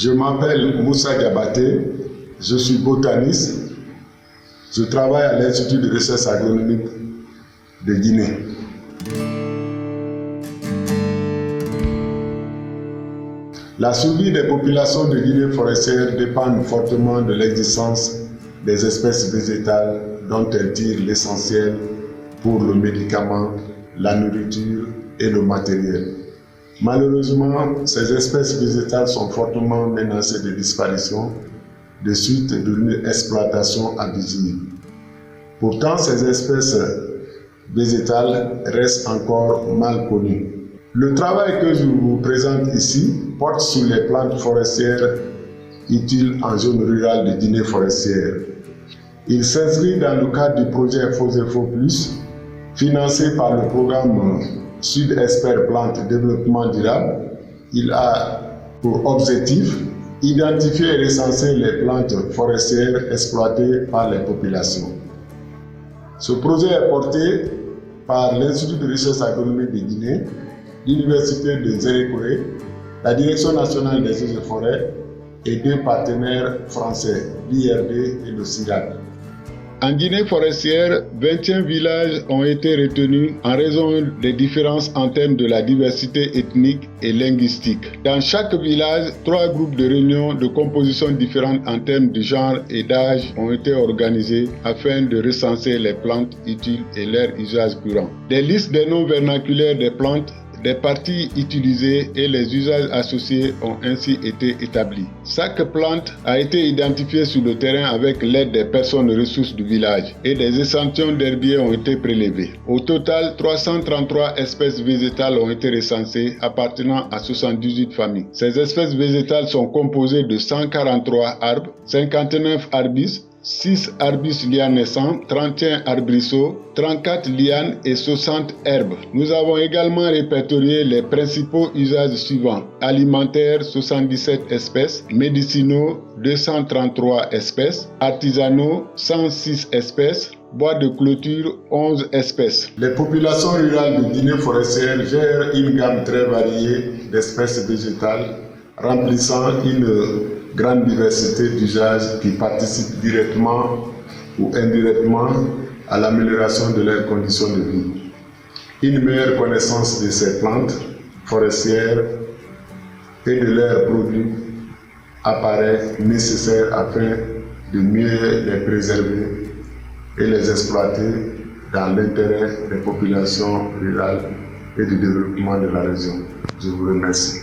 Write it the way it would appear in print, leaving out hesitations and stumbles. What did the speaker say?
Je m'appelle Moussa Diabaté, je suis botaniste. Je travaille à l'Institut de recherche agronomique de Guinée. La survie des populations de Guinée forestière dépend fortement de l'existence des espèces végétales dont elles tirent l'essentiel pour le médicament, la nourriture et le matériel. Malheureusement, ces espèces végétales sont fortement menacées de disparition de suite d'une exploitation abusive. Pourtant, ces espèces végétales restent encore mal connues. Le travail que je vous présente ici porte sur les plantes forestières utiles en zone rurale de Guinée forestière. Il s'inscrit dans le cadre du projet FOSEFO+, financé par le programme Sud Expert Plantes Développement Durable. Il a pour objectif identifier et recenser les plantes forestières exploitées par les populations. Ce projet est porté par l'Institut de recherche agronomique de Guinée, l'Université de Zérékoré, la Direction nationale des eaux et forêts et deux partenaires français, l'IRD et le CIRAD. En Guinée forestière, 21 villages ont été retenus en raison des différences en termes de la diversité ethnique et linguistique. Dans chaque village, 3 groupes de réunions de composition différentes en termes de genre et d'âge ont été organisés afin de recenser les plantes utiles et leur usage courant. Des listes des noms vernaculaires des plantes, des parties utilisées et les usages associés ont ainsi été établis. Chaque plante a été identifiée sur le terrain avec l'aide des personnes ressources du village et des échantillons d'herbiers ont été prélevés. Au total, 333 espèces végétales ont été recensées appartenant à 78 familles. Ces espèces végétales sont composées de 143 arbres, 59 arbustes, 6 arbustes lianescents, 31 arbrisseaux, 34 lianes et 60 herbes. Nous avons également répertorié les principaux usages suivants: alimentaires 77 espèces, médicinaux 233 espèces, artisanaux 106 espèces, bois de clôture 11 espèces. Les populations rurales de Guinée forestière gèrent une gamme très variée d'espèces végétales remplissant une grande diversité d'usages qui participent directement ou indirectement à l'amélioration de leurs conditions de vie. Une meilleure connaissance de ces plantes forestières et de leurs produits apparaît nécessaire afin de mieux les préserver et les exploiter dans l'intérêt des populations rurales et du développement de la région. Je vous remercie.